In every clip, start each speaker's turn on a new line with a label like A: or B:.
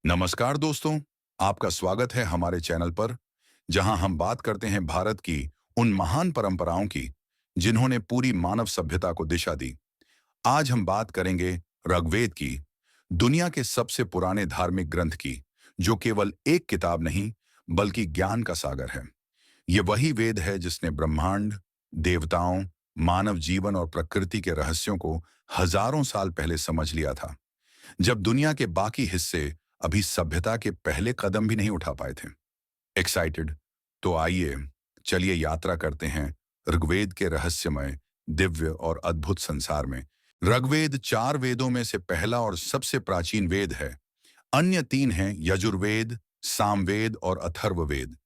A: नमस्कार दोस्तों, आपका स्वागत है हमारे चैनल पर, जहां हम बात करते हैं भारत की उन महान परंपराओं की, जिन्होंने पूरी मानव सभ्यता को दिशा दी। आज हम बात करेंगे ऋग्वेद की, दुनिया के सबसे पुराने धार्मिक ग्रंथ की, जो केवल एक किताब नहीं, बल्कि ज्ञान का सागर है। ये वही वेद है जिसने ब्रह्मांड, देवताओं, मानव जीवन और प्रकृति के रहस्यों को हजारों साल पहले समझ लिया था, जब दुनिया के बाकी हिस्से अभी सभ्यता के पहले कदम भी नहीं उठा पाए थे। एक्साइटेड? तो आइए, चलिए यात्रा करते हैं ऋग्वेद के रहस्यमय, दिव्य और अद्भुत संसार में। ऋग्वेद 4 वेदों में से पहला और सबसे प्राचीन वेद है। अन्य 3 हैं यजुर्वेद, सामवेद और अथर्ववेद।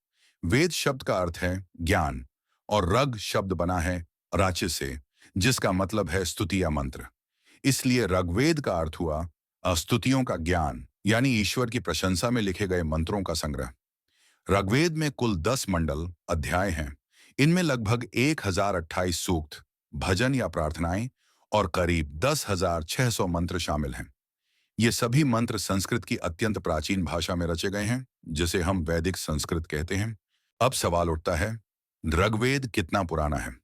A: वेद शब्द का अर्थ है ज्ञान, और रग शब्द बना है राचि से, जिसका मतलब है स्तुति या मंत्र। इसलिए ऋग्वेद का अर्थ हुआ स्तुतियों का ज्ञान, यानी ईश्वर की प्रशंसा में लिखे गए मंत्रों का संग्रह। ऋग्वेद में कुल 10 मंडल अध्याय हैं। इनमें लगभग 1028 सूक्त, भजन या प्रार्थनाएं और करीब 10,600 मंत्र शामिल हैं। ये सभी मंत्र संस्कृत की अत्यंत प्राचीन भाषा में रचे गए हैं, जिसे हम वैदिक संस्कृत कहते हैं। अब सवाल उठता है, ऋग्वेद कितना पुराना है?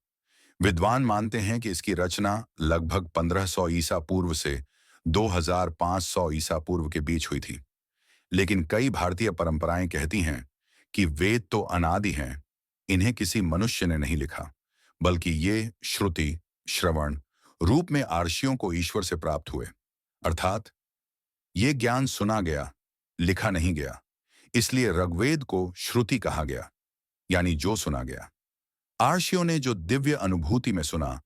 A: विद्वान मानते हैं कि इसकी रचना लगभग 1500 ईसा पूर्व से 2500 ईसा पूर्व के बीच हुई थी। लेकिन कई भारतीय परंपराएं कहती हैं कि वेद तो अनादि हैं, इन्हें किसी मनुष्य ने नहीं लिखा, बल्कि ये श्रुति, श्रवण रूप में आर्षियों को ईश्वर से प्राप्त हुए। अर्थात ये ज्ञान सुना गया, लिखा नहीं गया। इसलिए ऋग्वेद को श्रुति कहा गया, यानी जो सुना गया। आर्षियों ने जो दिव्य अनुभूति में सुना,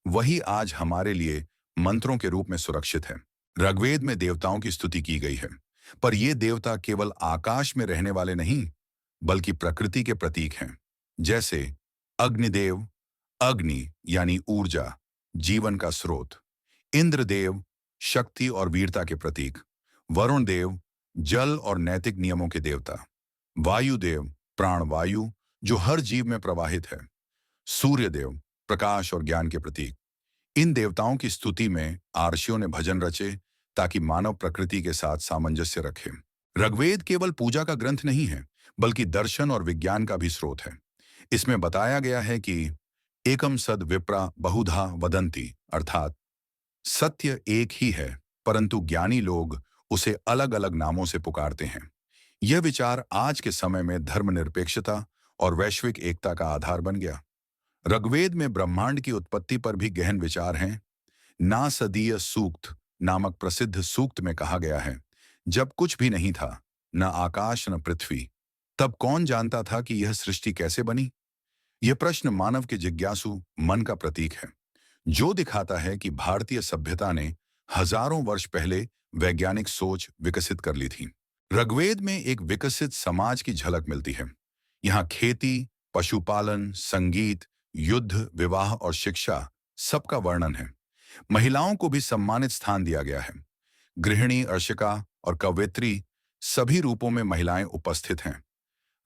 A: वही आज हमारे लिए मंत्रों के रूप में सुरक्षित है। ऋग्वेद में देवताओं की स्तुति की गई है, पर ये देवता केवल आकाश में रहने वाले नहीं, बल्कि प्रकृति के प्रतीक हैं। जैसे अग्निदेव, अग्नि यानी ऊर्जा, जीवन का स्रोत; इंद्रदेव, शक्ति और वीरता के प्रतीक; वरुण देव, जल और नैतिक नियमों के देवता; वायुदेव, प्राणवायु, जो हर जीव में प्रवाहित है; सूर्यदेव, प्रकाश और ज्ञान के प्रतीक। इन देवताओं की स्तुति में आर्षियों ने भजन रचे, ताकि मानव प्रकृति के साथ सामंजस्य रखे। ऋग्वेद केवल पूजा का ग्रंथ नहीं है, बल्कि दर्शन और विज्ञान का भी स्रोत है। इसमें बताया गया है कि एकम सद विप्रा बहुधा वदंती, अर्थात सत्य एक ही है, परंतु ज्ञानी लोग उसे अलग अलग नामों से पुकारते हैं। यह विचार आज के समय में धर्मनिरपेक्षता और वैश्विक एकता का आधार बन गया। ऋग्वेद में ब्रह्मांड की उत्पत्ति पर भी गहन विचार हैं। नासदीय सूक्त नामक प्रसिद्ध सूक्त में कहा गया है, जब कुछ भी नहीं था, न आकाश न पृथ्वी, तब कौन जानता था कि यह सृष्टि कैसे बनी? यह प्रश्न मानव के जिज्ञासु मन का प्रतीक है, जो दिखाता है कि भारतीय सभ्यता ने हजारों वर्ष पहले वैज्ञानिक सोच विकसित कर ली थी। ऋग्वेद में एक विकसित समाज की झलक मिलती है। यहाँ खेती, पशुपालन, संगीत, युद्ध, विवाह और शिक्षा सबका वर्णन है। महिलाओं को भी सम्मानित स्थान दिया गया है। गृहिणी, अर्शिका और कवयित्री, सभी रूपों में महिलाएं उपस्थित हैं।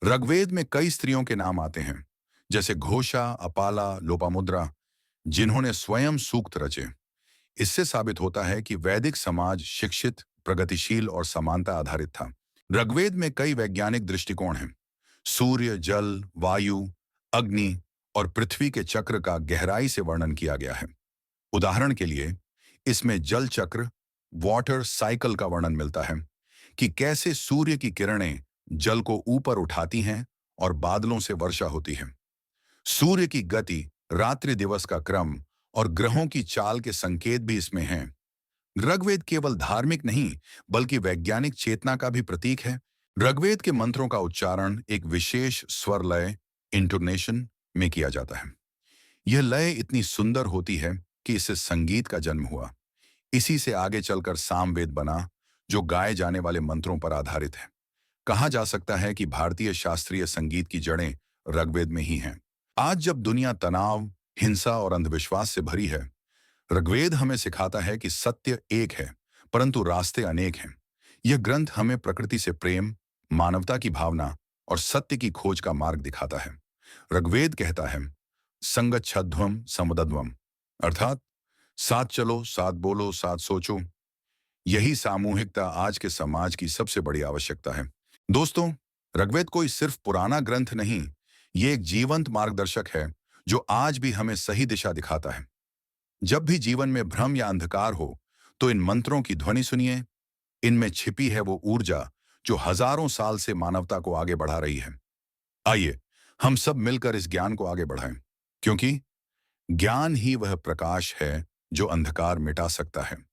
A: ऋग्वेद में कई स्त्रियों के नाम आते हैं, जैसे घोषा, अपाला, लोपामुद्रा, जिन्होंने स्वयं सूक्त रचे। इससे साबित होता है कि वैदिक समाज शिक्षित, प्रगतिशील और समानता आधारित था। ऋग्वेद में कई वैज्ञानिक दृष्टिकोण हैं। सूर्य, जल, वायु, अग्नि और पृथ्वी के चक्र का गहराई से वर्णन किया गया है। उदाहरण के लिए, इसमें जल चक्र, वाटर साइकिल का वर्णन मिलता है, कि कैसे सूर्य की किरणें जल को ऊपर उठाती हैं और बादलों से वर्षा होती है। सूर्य की गति, रात्रि दिवस का क्रम और ग्रहों की चाल के संकेत भी इसमें हैं। ऋग्वेद केवल धार्मिक नहीं, बल्कि वैज्ञानिक चेतना का भी प्रतीक है। ऋग्वेद के मंत्रों का उच्चारण एक विशेष स्वर लय, इंटोनेशन में किया जाता है। यह लय इतनी सुंदर होती है कि इससे संगीत का जन्म हुआ। इसी से आगे चलकर सामवेद बना, जो गाए जाने वाले मंत्रों पर आधारित है। कहा जा सकता है कि भारतीय शास्त्रीय संगीत की जड़ें ऋग्वेद में ही हैं। आज जब दुनिया तनाव, हिंसा और अंधविश्वास से भरी है, ऋग्वेद हमें सिखाता है कि सत्य एक है, परंतु रास्ते अनेक हैं। यह ग्रंथ हमें प्रकृति से प्रेम, मानवता की भावना और सत्य की खोज का मार्ग दिखाता है। ऋग्वेद कहता है, संगच्छध्वम समुदध्वम, अर्थात साथ चलो, साथ बोलो, साथ सोचो। यही सामूहिकता आज के समाज की सबसे बड़ी आवश्यकता है। दोस्तों, ऋग्वेद कोई सिर्फ पुराना ग्रंथ नहीं, ये एक जीवंत मार्गदर्शक है जो आज भी हमें सही दिशा दिखाता है। जब भी जीवन में भ्रम या अंधकार हो, तो इन मंत्रों की ध्वनि सुनिए। इनमें छिपी है वो ऊर्जा जो हजारों साल से मानवता को आगे बढ़ा रही है। आइए, हम सब मिलकर इस ज्ञान को आगे बढ़ाएं, क्योंकि ज्ञान ही वह प्रकाश है जो अंधकार मिटा सकता है।